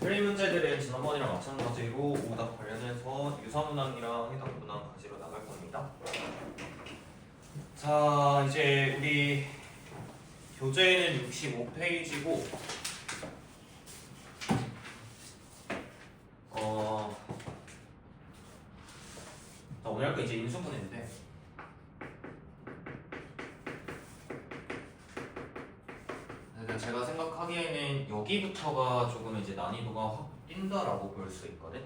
틀린 문제들은 지난번이랑 마찬가지로 오답 관련해서 유사문항이랑 해당문항 가지러 나갈 겁니다. 자, 이제 우리 교재는 65페이지고 자, 오늘 할 거 이제 인수분해인데 일단 제가 생각하기에는 여기부터가 조금 이제 난이도가 확 뛴다라고 볼 수 있거든.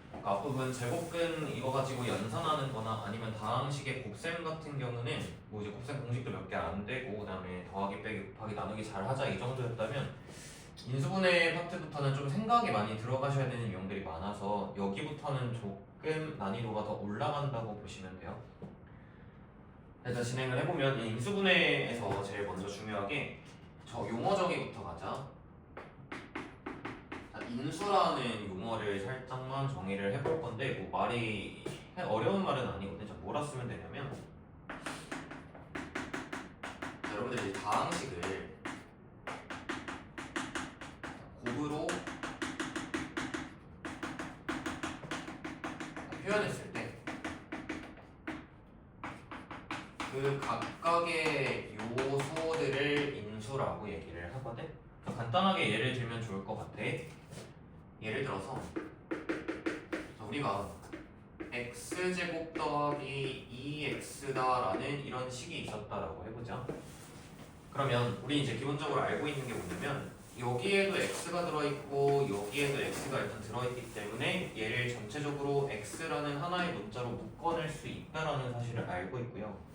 그러니까 앞부분 제곱근 이거 가지고 연산하는 거나 아니면 다항식의 곱셈 같은 경우는 뭐 이제 곱셈 공식도 몇 개 안 되고 그다음에 더하기 빼기 곱하기 나누기 잘 하자 이 정도였다면 인수분해 파트부터는 좀 생각이 많이 들어가셔야 되는 유형들이 많아서 여기부터는 조금 난이도가 더 올라간다고 보시면 돼요. 일단 진행을 해보면 이 인수분해에서 제일 먼저 중요하게 저 용어 정의부터 가자. 자, 인수라는 용어를 살짝만 정의를 해볼 건데 뭐 말이 어려운 말은 아니거든요. 자, 뭐라 쓰면 되냐면 자, 여러분들 이제 다항식을 곱으로 표현했을 때 그 각각의 요소들을 인수라고 얘기를 하거든. 간단하게 예를 들면 좋을 것 같아. 예를 들어서 우리가 x제곱 더하기 2x다라는 이런 식이 있었다라고 해보자. 그러면 우리 이제 기본적으로 알고 있는 게 뭐냐면 여기에도 x가 들어있고 여기에도 x가 일단 들어있기 때문에 얘를 전체적으로 x라는 하나의 문자로 묶어낼 수 있다라는 사실을 알고 있고요.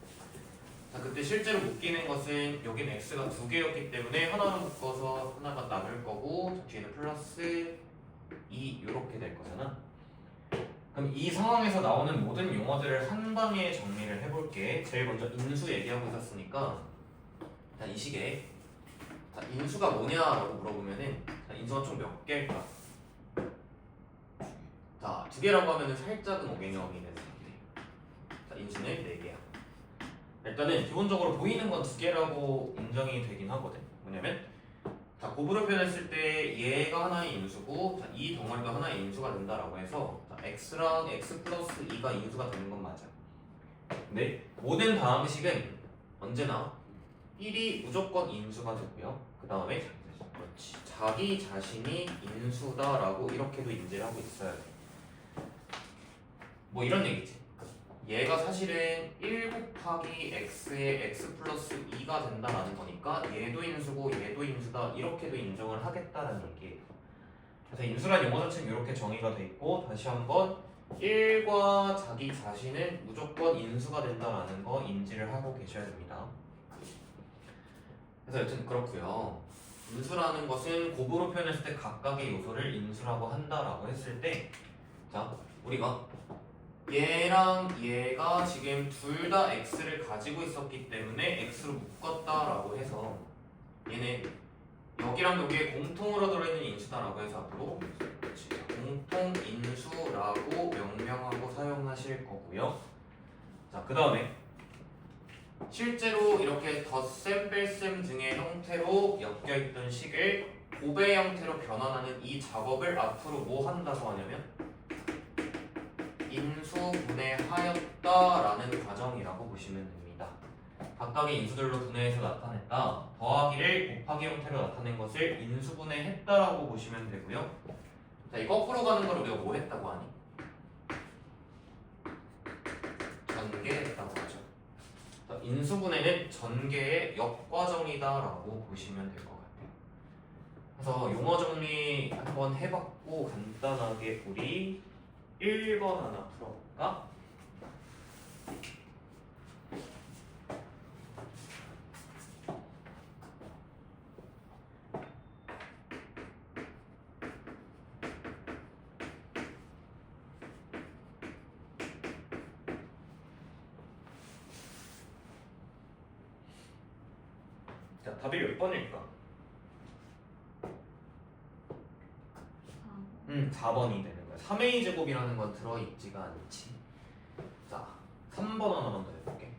자, 그때 실제로 묶이는 것은 여긴 x가 두 개였기 때문에 하나로 묶어서 하나가 남을 거고 뒤에는 플러스 2 이렇게 될 거잖아. 그럼 이 상황에서 나오는 모든 용어들을 한 방에 정리를 해볼게. 제일 먼저 인수 얘기하고 있었으니까 자, 이 식에 자, 인수가 뭐냐라고 물어보면은 자, 인수가 총 몇 개일까? 자, 두 개라고 하면은 살짝은 오개념이 되는 건데 자, 인수는 4개야. 일단은 기본적으로 보이는 건 2개라고 인정이 되긴 하거든. 뭐냐면 자, 곱으로 표현했을 때 얘가 하나의 인수고 자, 이 덩어리도 하나의 인수가 된다라고 해서 자, x랑 x 플러스 2가 인수가 되는 건 맞아. 근데 모든 다항식은 언제나 1이 무조건 인수가 되고요. 그 다음에 그렇지, 자기 자신이 인수다라고 이렇게도 인지를 하고 있어야 돼. 뭐 이런 얘기지. 얘가 사실은 1 곱하기 x의 x 플러스 2가 된다라는 거니까 얘도 인수고 얘도 인수다 이렇게도 인정을 하겠다라는 얘기예요. 그래서 인수란 용어 자체는 이렇게 정의가 돼 있고 다시 한번 1과 자기 자신은 무조건 인수가 된다라는 거 인지를 하고 계셔야 됩니다. 그래서 여튼 그렇고요. 인수라는 것은 곱으로 표현했을 때 각각의 요소를 인수라고 한다라고 했을 때 자, 우리가 얘랑 얘가 지금 둘 다 x를 가지고 있었기 때문에 x로 묶었다라고 해서 얘는 여기랑 여기에 공통으로 들어있는 인수다라고 해서 앞으로 공통 인수라고 명명하고 사용하실 거고요. 자, 그 다음에 실제로 이렇게 덧셈, 뺄셈 등의 형태로 엮여있던 식을 곱의 형태로 변환하는 이 작업을 앞으로 뭐 한다고 하냐면 인수분해하였다라는 과정이라고 보시면 됩니다. 각각의 인수들로 분해해서 나타냈다. 더하기를 곱하기 형태로 나타낸 것을 인수분해했다라고 보시면 되고요. 자, 이 거꾸로 가는 걸 우리가 뭐 했다고 하니? 전개했다고 하죠. 자, 인수분해는 전개의 역과정이다라고 보시면 될 것 같아요. 그래서 용어 정리 한번 해봤고 간단하게 우리 1번 하나 풀어볼까? 자, 답이 몇 번일까? 4번이 되는 거야. 3a 제곱이라는 건 들어있지가 않지. 자, 3번 하나 먼저 해볼게.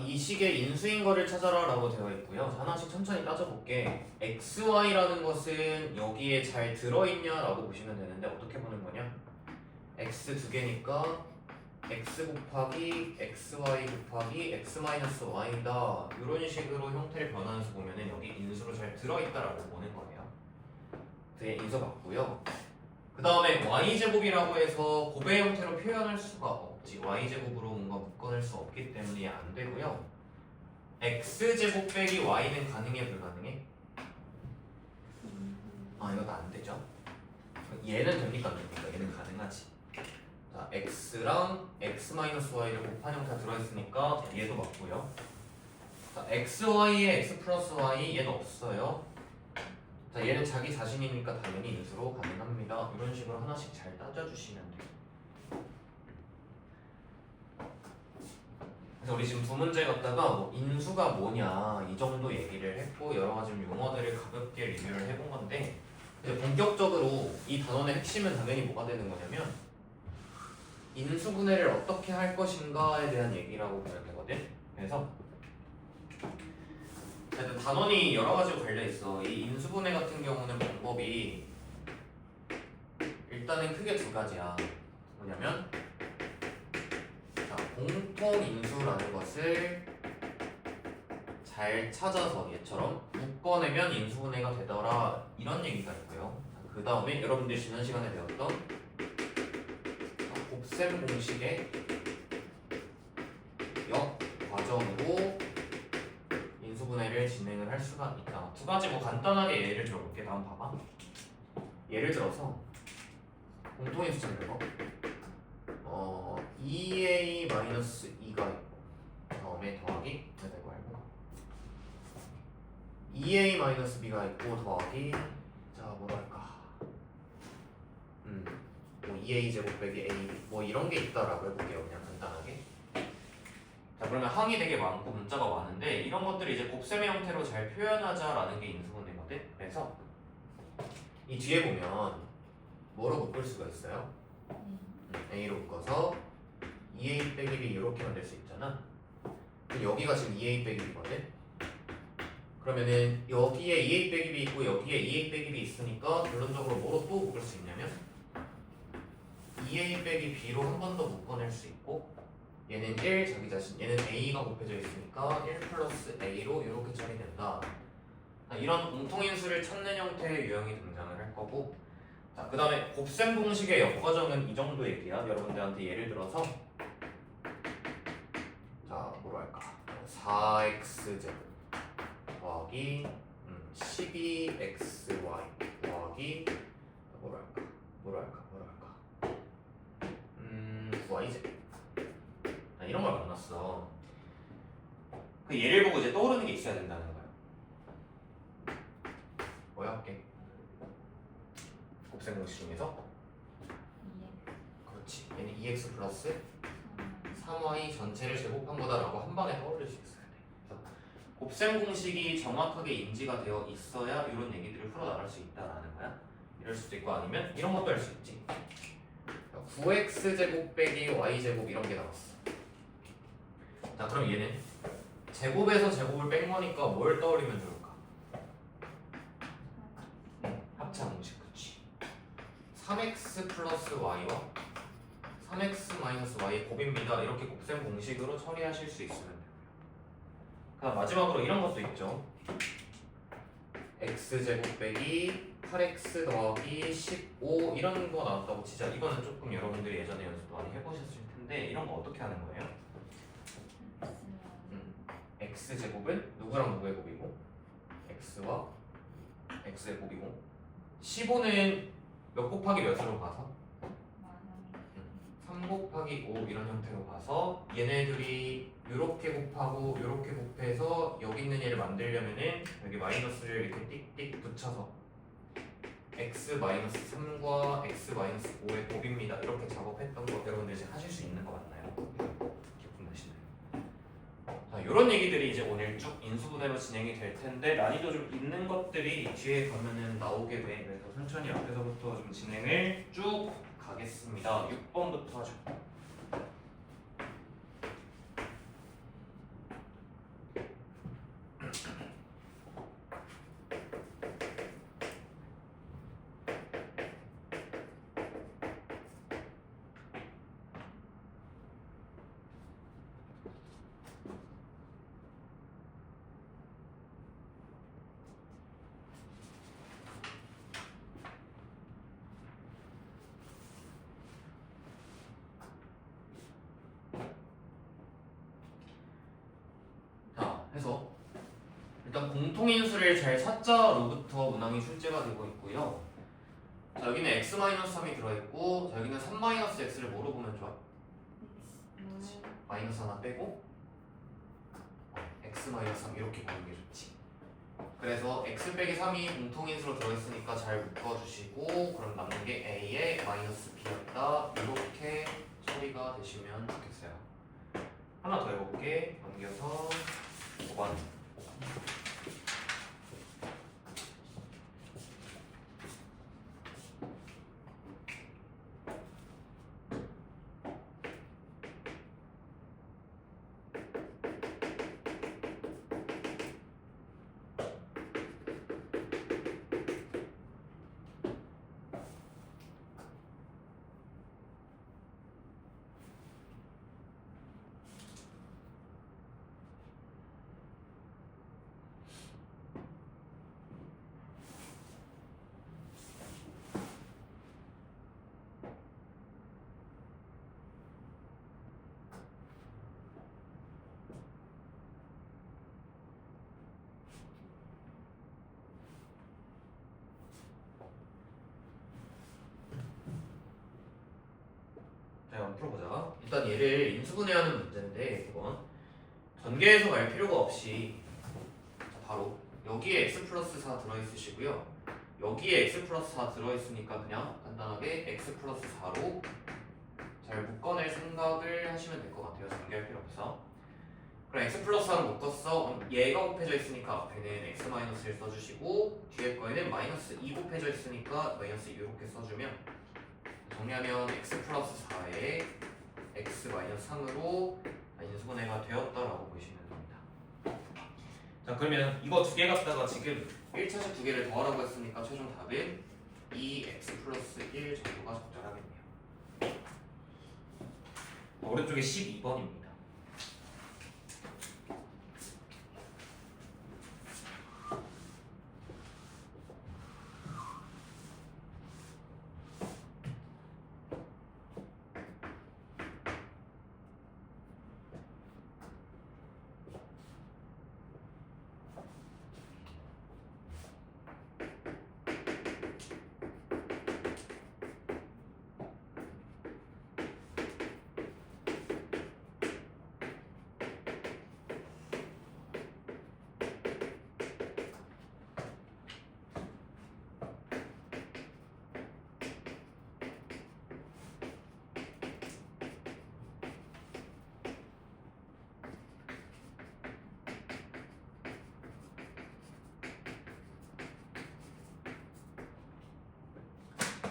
이 식의 인수인 거를 찾아라 라고 되어 있고요. 하나씩 천천히 따져볼게. xy라는 것은 여기에 잘 들어있냐 라고 보시면 되는데 어떻게 보는 거냐? x 두 개니까 x 곱하기 xy 곱하기 x 마이너스 y다 이런 식으로 형태를 변환해서 보면은 여기 인수로 잘 들어있다라고 보는 거예요. 그게 인수 맞고요. 그 다음에 y제곱이라고 해서 곱의 형태로 표현할 수가 없지. y제곱으로 뭔가 묶어낼 수 없기 때문에 안 되고요. x제곱 빼기 y는 가능해 불가능해? 아 이것도 안 되죠. 얘는 됩니까 안 됩니까? 얘는 가능하지. 자 x랑 x-y를 곱한 형태가 들어있으니까 얘도 맞고요. 자 xy에 x 플러스 y 얘는 없어요. 자 얘는 자기 자신이니까 당연히 인수로 가능합니다. 이런 식으로 하나씩 잘 따져주시면 돼요. 그래서 우리 지금 두 문제 갖다가 뭐 인수가 뭐냐 이 정도 얘기를 했고 여러 가지 용어들을 가볍게 리뷰를 해본 건데 이제 본격적으로 이 단원의 핵심은 당연히 뭐가 되는 거냐면 인수분해를 어떻게 할 것인가에 대한 얘기라고 보면 되거든. 그래서 단원이 여러 가지로 걸려 있어. 이 인수분해 같은 경우는 방법이 일단은 크게 두 가지야. 뭐냐면 자, 공통 인수라는 것을 잘 찾아서 얘처럼 묶어내면 인수분해가 되더라 이런 얘기가 있고요. 그 다음에 여러분들이 지난 시간에 배웠던 곱셈 공식의 역 과정으로 인수분해를 진행을 할 수가 있다. 두 가지 뭐 간단하게 예를 들어볼게. 다음 봐봐. 예를 들어서 공통인수 찾는 거 2a-2가 있고 다음에 더하기 되고 알고 2a-b가 있고 더하기 자 뭐랄까 뭐 2a 제곱 빼기 a 뭐 이런 게 있다라고 해볼게요. 그냥 간단하게. 자 그러면 항이 되게 많고 문자가 많은데 이런 것들을 이제 곱셈의 형태로 잘 표현하자라는 게 인수분해거든. 그래서 이 뒤에 보면 뭐로 묶을 수가 있어요? a로 묶어서 2a 빼기 b 이렇게 만들 수 있잖아. 여기가 지금 2a 빼기 b거든. 그러면은 여기에 2a 빼기 b 있고 여기에 2a 빼기 b 있으니까 결론적으로 뭐로 또 묶을 수 있냐면 2a 빼기 b로 한 번 더 묶어낼 수 있고 얘는 1 자기 자신 얘는 a가 곱해져 있으니까 1 플러스 a로 이렇게 처리된다. 이런 공통인수를 찾는 형태의 유형이 등장을 할 거고 자 그 다음에 곱셈 공식의 역과정은 이 정도 얘기야. 여러분들한테 예를 들어서 자 뭐로 할까 4x제곱 더하기 12xy 더하기 뭐로 할까 y제곱 이런 걸 만났어. 그 예를 보고 이제 떠오르는 게 있어야 된다는 거야. 뭐야 할게 곱셈 공식 중에서 그렇지 얘는 2x 플러스 3y 전체를 제곱한 거다라고 한 방에 떠올릴 수 있어야 돼. 그래서 곱셈 공식이 정확하게 인지가 되어 있어야 이런 얘기들을 풀어나갈 수 있다라는 거야. 이럴 수도 있고 아니면 이런 것도 할 수 있지. 9x제곱 빼기 y제곱 이런 게 나왔어. 자 그럼 얘는 제곱에서 제곱을 뺀 거니까 뭘 떠올리면 좋을까? 합차 공식 그치. 3x 플러스 y와 3x 마이너스 y 곱입니다. 이렇게 곱셈 공식으로 처리하실 수 있으면 되고요. 그다음 마지막으로 이런 것도 있죠. x제곱 빼기 8x 더하기 15 이런 거 나왔다고 치자. 이거는 조금 여러분들이 예전에 연습 많이 해보셨을 텐데 이런 거 어떻게 하는 거예요? x제곱은 누구랑 누구의 곱이고 x와 x의 곱이고 15는 몇 곱하기 몇으로 가서 3 곱하기 5 이런 형태로 가서 얘네들이 요렇게 곱하고 요렇게 곱해서 여기 있는 얘를 만들려면은 여기 마이너스를 이렇게 띡띡 붙여서 x 마이너스 3과 x 마이너스 5의 곱입니다. 이렇게 작업했던 거 여러분들 이제 하실 수 있는 거 맞나요? 기억나시나요? 자, 이런 얘기들이 이제 오늘 쭉 인수분해로 진행이 될 텐데 난이도 좀 있는 것들이 뒤에 가면은 나오게 돼. 그래서 천천히 앞에서부터 좀 진행을 쭉 가겠습니다. 6번부터 하죠. 해서 일단 공통인수를 잘 찾자로부터 문항이 출제가 되고 있고요. 자, 여기는 x-3이 들어있고, 자, 여기는 3-x를 뭐로 보면 좋아? 마이너스 하나 빼고 x-3 이렇게 보는 게 좋지. 그래서 x 빼기 3이 공통인수로 들어있으니까 잘 묶어주시고, 그럼 남는 게 a의 마이너스 b였다. 이렇게 처리가 되시면 좋겠어요. 하나 더 해볼게. 넘겨서 5번. 자, 한번 풀어보자. 일단 얘를 인수분해하는 문제인데, 이건 전개해서 갈 필요가 없이 바로 여기에 x 플러스 4 들어있으시고요. 여기에 x 플러스 4 들어있으니까 그냥 간단하게 x 플러스 4로 잘 묶어낼 생각을 하시면 될 것 같아요. 전개할 필요 없어. 그럼 x 플러스 4로 묶었어. 얘가 곱해져 있으니까 앞에는 x 마이너스를 써주시고, 뒤에 거에는 마이너스 2 곱해져 있으니까 마이너스 2 이렇게 써주면, 정리하면 x 플러스 4에 x 마이너스 3으로 인수분해가 되었다라고 보시면 됩니다. 자, 그러면 이거 두 개 갖다가 지금 1차식 두 개를 더하라고 했으니까 최종 답은 2x 플러스 1 정도가 적절하겠네요. 오른쪽에 12번입니다.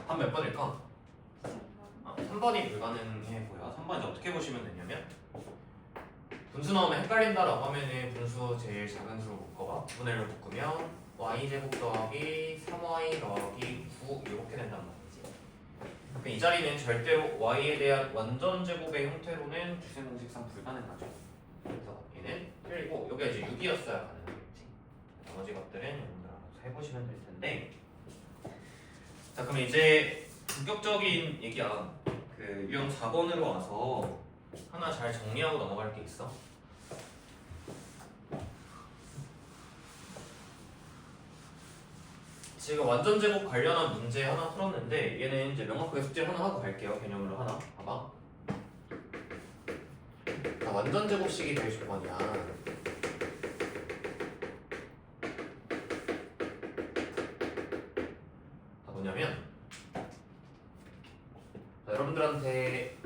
한 몇 번일까? 3번이 불가능해 보여. 3번 이제 어떻게 보시면 되냐면, 분수 나오면 헷갈린다라고 하면은 분수 제일 작은 수로 묶어봐. 분해를 묶으면 y제곱 더하기 3y 더하기 9 이렇게 된단 말이지. 그럼 이 자리는 절대로 y에 대한 완전 제곱의 형태로는 주셈 공식상 불가능하죠. 그래서 얘는 틀리고, 여기가 이제 6이었어야 가능하겠지. 나머지 것들은 여러분들 알아서 해보시면 될 텐데, 자, 그럼 이제 본격적인 얘기야. 그 유형 4번으로 와서 하나 잘 정리하고 넘어갈 게 있어. 지금 완전 제곱 관련한 문제 하나 풀었는데, 얘는 이제 명확하게 숙제 하나 하고 갈게요. 개념으로 하나. 봐봐. 자, 완전 제곱식이 될 조건이야. 뭐냐면, 자, 여러분들한테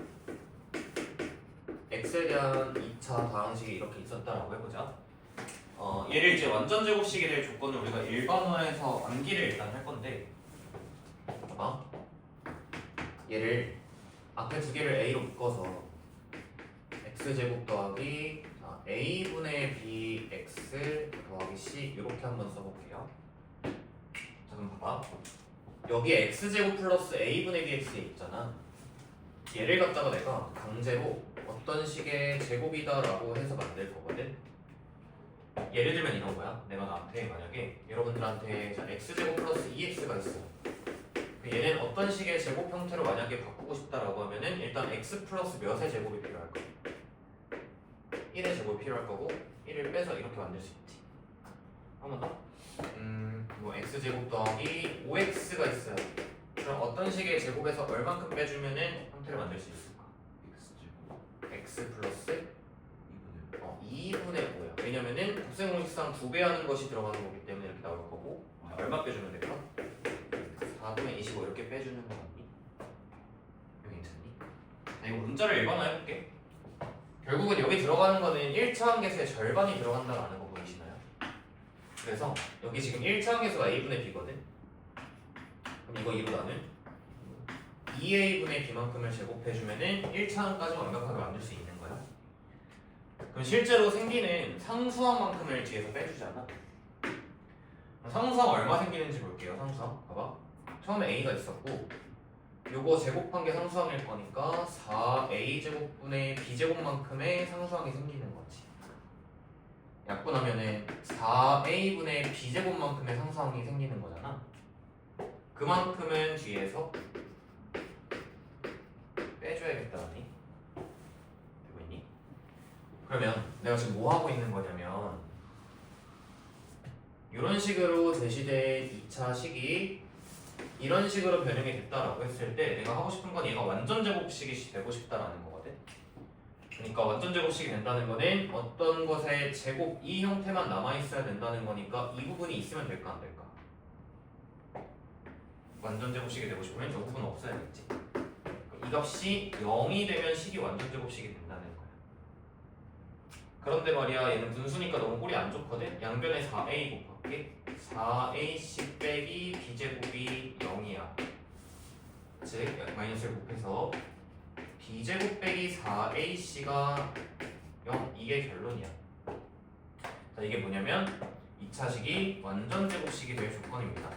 x에 대한 2차 다항식이 이렇게 있었다라고 해보자. 얘를 이제 완전 제곱식이 될 조건을 우리가 일반화해서 암기를 일단 할 건데, 봐봐. 얘를 앞에 두 개를 a로 묶어서 x제곱 더하기 a분의 bx 더하기 c 이렇게 한번 써볼게요. 자, 그럼 봐봐. 여기에 x제곱 플러스 a분의 bx에 있잖아. 얘를 갖다가 내가 강제로 어떤 식의 제곱이다라고 해서 만들 거거든. 예를 들면 이런 거야. 내가 나한테 만약에 여러분들한테 x제곱 플러스 2x가 있어. 얘는 어떤 식의 제곱 형태로 만약에 바꾸고 싶다라고 하면은 일단 x 플러스 몇의 제곱이 필요할 거야. 1의 제곱이 필요할 거고, 1을 빼서 이렇게 만들 수 있지. 한 번 더. 뭐 x제곱 더하기 5x가 있어요. 그럼 어떤 식의 제곱에서 얼만큼 빼주면은 형태를 만들 수 있을까? x 플러스 2분의 5야. 왜냐면은 곱셈공식상 2배 하는 것이 들어가는 거기 때문에 이렇게 나올 거고. 얼마 빼주면 될까? 4분의 25 이렇게 빼주는 거 같니? 여기 괜찮니? 이거 문자를 일반화 해볼게. 결국은 여기 들어가는 거는 1차항계수의 절반이 들어간다라는 거 보이시나요? 그래서 여기 지금 1차항계수가 a분의 b거든? 그럼 이거 2로 나는 2a분의 b만큼을 제곱해주면은 1차항까지 완벽하게 만들 수 있는 거야. 그럼 실제로 생기는 상수항만큼을 뒤에서 빼주잖아. 상수항 얼마 생기는지 볼게요. 상수항 봐봐. 처음에 a가 있었고 요거 제곱한 게 상수항일 거니까 4a제곱분의 b제곱만큼의 상수항이 생기는 거지. 약분하면은 4a분의 b제곱만큼의 상수항이 생기는 거잖아. 그만큼은 뒤에서 빼줘야겠다니. 되고 있니? 그러면 내가 지금 뭐 하고 있는 거냐면 이런 식으로 제시된 2차 식이 이런 식으로 변형이 됐다라고 했을 때 내가 하고 싶은 건 얘가 완전 제곱식이 되고 싶다라는 거거든. 그러니까 완전 제곱식이 된다는 거는 어떤 것의 제곱 이 형태만 남아 있어야 된다는 거니까 이 부분이 있으면 될까 안 될까? 완전 제곱식이 되고 싶으면 이 부분은 없어야겠지. 이 값이 0이 되면 식이 완전 제곱식이 된다는 거야. 그런데 말이야 얘는 분수니까 너무 꼴이 안 좋거든. 양변에 4a 곱할게. 4ac 빼기 b제곱이 0이야. 즉 마이너스를 곱해서 b제곱 빼기 4ac가 0 이게 결론이야. 자 이게 뭐냐면 2차식이 완전 제곱식이 될 조건입니다.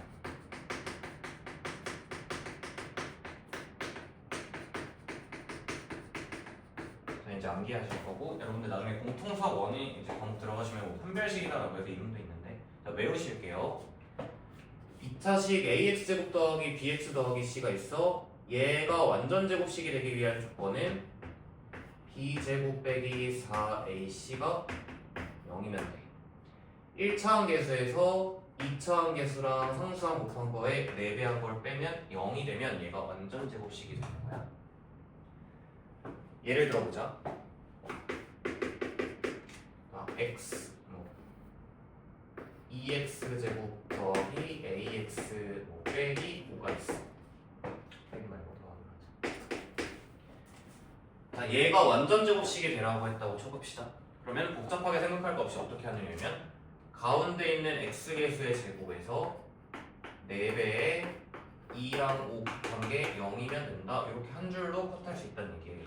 자 이제 암기하실 거고 여러분들 나중에 공통수학 원이 이제 과목 들어가시면 뭐 판별식이다라고 해서 이름도 있는데 자 외우실게요. 2차식 ax제곱 더하기 bx 더하기 c가 있어. 얘가 완전 제곱식이 되기 위한 조건은 b제곱 빼기 4ac가 0이면 돼. 1차항 계수에서 2차항 계수랑 상수항 곱한 거에 4배한 걸 빼면 0이 되면 얘가 완전 제곱식이 되는 거야. 예를 들어보자. x 2x 제곱 더하기 ax 빼기 5가 있어. 빼기 말고 더하기 하자. 자, 얘가 완전 제곱식이 되라고 했다고 쳐봅시다. 그러면 복잡하게 생각할 거 없이 어떻게 하느냐면 가운데 있는 x계수의 제곱에서 4배에 2랑 5 곱한 게 0이면 된다. 이렇게 한 줄로 컷할 수 있다는 얘기예요.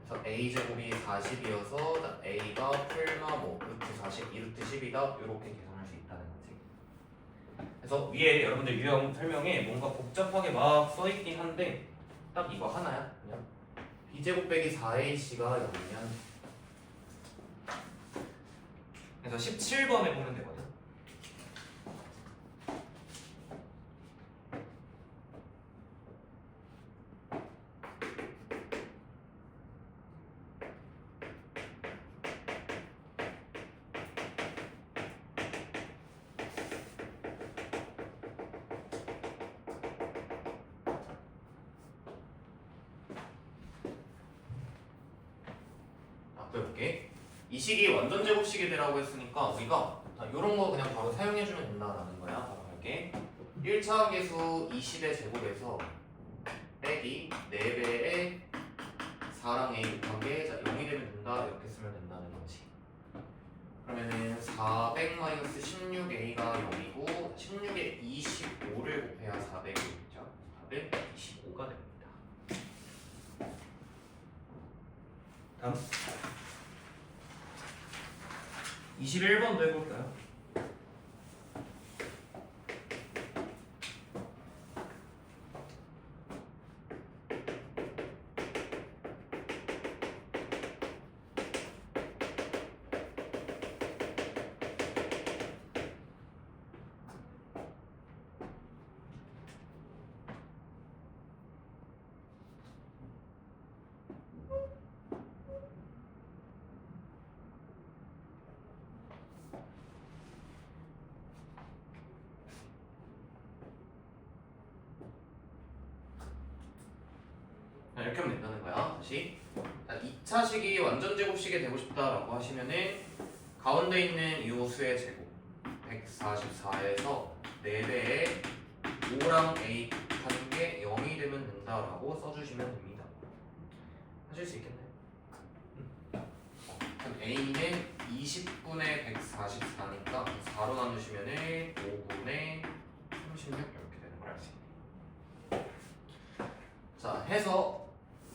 그래서 a제곱이 40이어서 a가 풀마 루트 40, 2루트 10이다. 이렇게 계산할 수 있다는 거지. 그래서 위에 여러분들 유형 설명에 뭔가 복잡하게 막 써있긴 한데 딱 이거 하나야. 그냥 b제곱 빼기 4ac가 0이면 그래서 17번에 보면 되거든. 볼게. 이 식이 완전 제곱식이 되라고 했으니까 우리가 이런 거 그냥 바로 사용해주면 된다라는 거야. 바로 할게. 1차 계수 20의 제곱에서 빼기 4배에 4랑 a 곱한 게 0이 되면 된다. 이렇게 쓰면 된다는 거지. 그러면은 400-16a가 0이고 16에 25를 곱해야 400이 되죠. 425가 됩니다. 다음 21번도 해볼까요? 것이 2차식이 완전 제곱식이 되고 싶다라고 하시면은 가운데 있는 이 수의 제곱 144에서 4배에 5랑 A 하는 게 0이 되면 된다라고 써주시면 됩니다. 하실 수 있겠나요? 그럼 A는 20분의 144니까 4로 나누시면은 5분의 36 이렇게 되는 걸 알 수 있네요. 자, 해서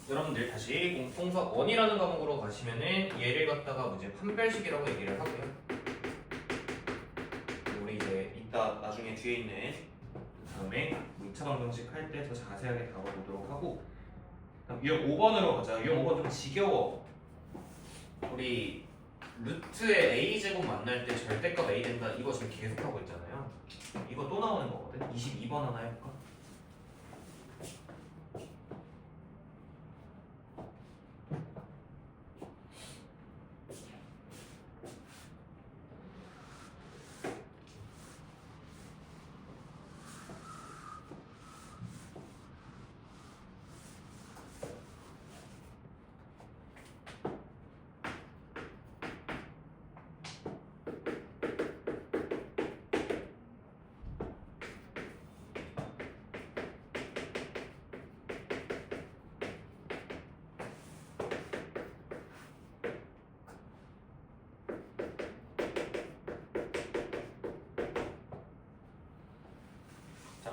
여러분들 다시 공통수학 1이라는 과목으로 가시면은 얘를 갖다가 문제 판별식이라고 얘기를 하고요. 우리 이제 이따 나중에 뒤에 있는 다음에 2차 방정식 할 때 더 자세하게 다뤄보도록 하고, 그다음 유형 5번으로 가자. 유형 5번 좀 지겨워. 우리 루트의 a제곱 만날 때 절대값 a 된다 이거 지금 계속 하고 있잖아요. 이거 또 나오는 거거든. 22번 하나 해볼까?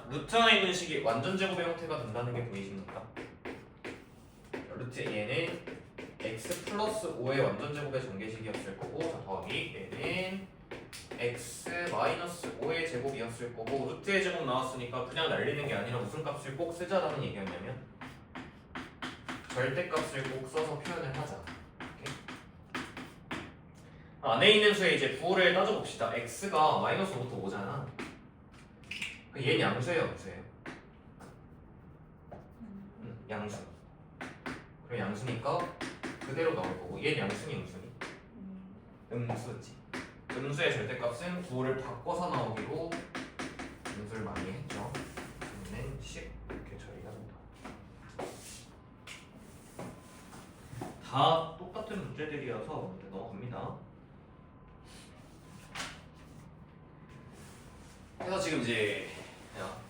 루트 안에 있는 식이 완전 제곱의 형태가 된다는 게 보이십니까? 루트 얘는 x 플러스 5의 완전 제곱의 전개식이었을 거고, 자, 더하기 얘는 x 마이너스 5의 제곱이었을 거고, 루트의 제곱 나왔으니까 그냥 날리는 게 아니라 무슨 값을 꼭 쓰자라는 얘기였냐면 절대값을 꼭 써서 표현을 하자. 이렇게. 안에 있는 수의 이제 부호를 따져봅시다. x가 마이너스 5부터 5잖아. 얘는 양수예요, 음수예요? 양수. 그럼 양수니까 그대로 나올 거고, 얘는 양수니 음수니? 음수지. 음수의 절대값은 부호를 바꿔서 나오기로 음수를 많이 했죠. 그러면 10 이렇게 처리가 된다. 다 똑같은 문제들이어서 이제 넘어갑니다. 그래서 지금 이제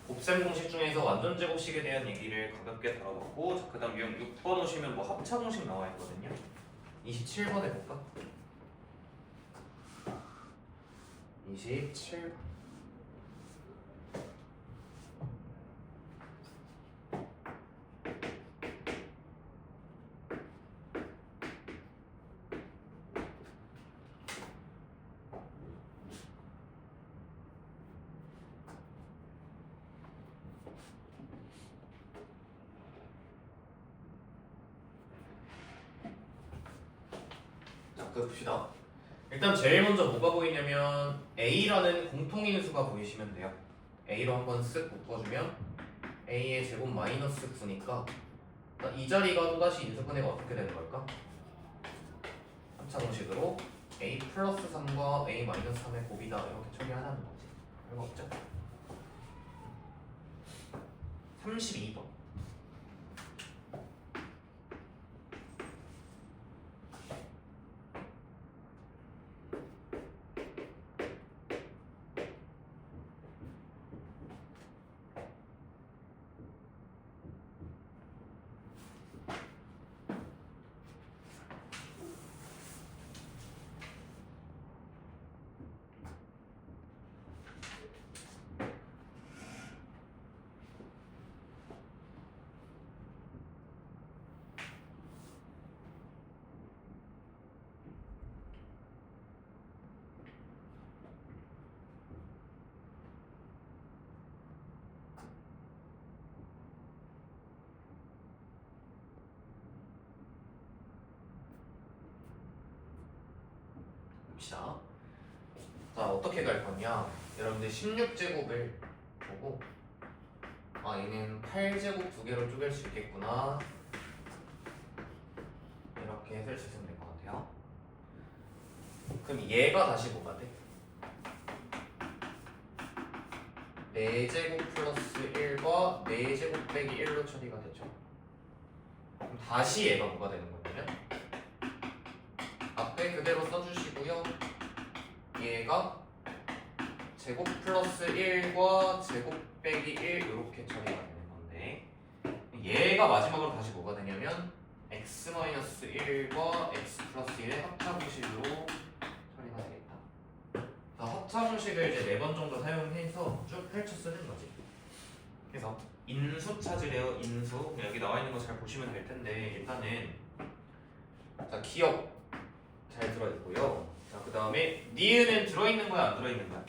곱셈 공식 중에서 완전 제곱식에 대한 얘기를 가볍게 다뤄봤고, 그 다음 유형 6번 오시면 뭐 합차 공식 나와 있거든요. 27번 해볼까? 27번. 봅시다. 일단 제일 먼저 뭐가 보이냐면 a라는 공통인수가 보이시면 돼요. a로 한번 쓱 묶어주면 a의 제곱 마이너스 9니까 이 자리가 또다시 인수분해가 어떻게 되는 걸까? 3차 공식으로 a 플러스 3과 a 마이너스 3의 곱이다 이렇게 처리하자는 거지. 별거 없죠? 32번. 봅시다. 자, 어떻게 갈 거냐? 여러분들 16제곱을 보고 얘는 8제곱 두 개로 쪼갤 수 있겠구나 이렇게 쓸 수 있으면 될 것 같아요. 그럼 얘가 다시 뭐가 돼? 4제곱 플러스 1과 4제곱 빼기 1로 처리가 되죠. 그럼 다시 얘가 뭐가 되는 거냐면 앞에 그대로 써주시고요. 얘가 제곱 플러스 1과 제곱 빼기 1 이렇게 처리가 되는 건데 얘가 마지막으로 다시 뭐가 되냐면 x-1과 x 플러스 1의 합차공식으로 처리가 되겠다. 합차공식을 이제 4번 정도 사용해서 쭉 펼쳐 쓰는 거지. 그래서 인수 찾으래요. 인수. 여기 나와 있는 거 잘 보시면 될 텐데 일단은 자 기억 잘 들어 있고요. 자 그다음에 니은은 들어 있는 거야, 안 들어 있는 거야?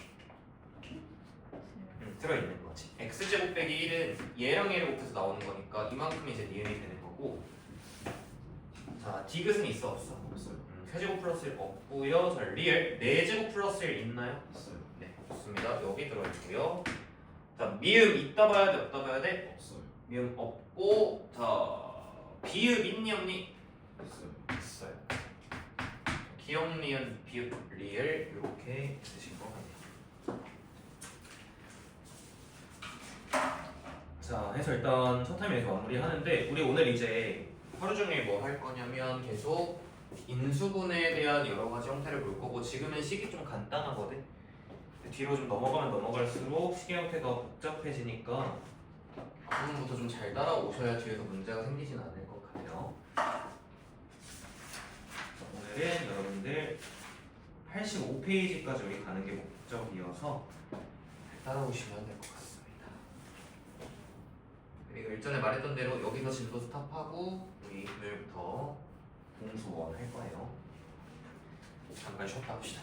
들어 있는 거지. x 제곱 빼기 1은 얘랑 얘를 곱해서 나오는 거니까 이만큼이 이제 니은이 되는 거고. 자 디귿은 있어 없어? 없어요. 세제곱 플러스 1 없고요. 자 리을 4제곱 플러스 1 있나요? 있어요. 네 좋습니다. 여기 들어 있고요. 자 미음 있다 봐야 돼 없다 봐야 돼? 없어요. 미음 없고. 자 비읍 있니 없니? 있어요. 있어요. 기억 리은 비읍 리을 이렇게 쓰신 거 같네요. 자 해서 일단 첫 타임에서 마무리하는데 우리 오늘 이제 하루 종일 뭐 할 거냐면 계속 인수분해에 대한 여러 가지 형태를 볼 거고 지금은 식이 좀 간단하거든. 뒤로 좀 넘어가면 넘어갈수록 식의 형태가 복잡해지니까 부분부터 좀 잘 따라오셔야 뒤에서 문제가 생기진 않을 것 같아요. 오늘은 여러분들 85페이지까지 여기 가는 게 목적이어서 따라오시면 될 것 같습니다. 그리고 일전에 말했던 대로 여기서 진도 스탑하고 우리 오늘부터 공수원 할 거예요. 잠깐 쉬었다 합시다.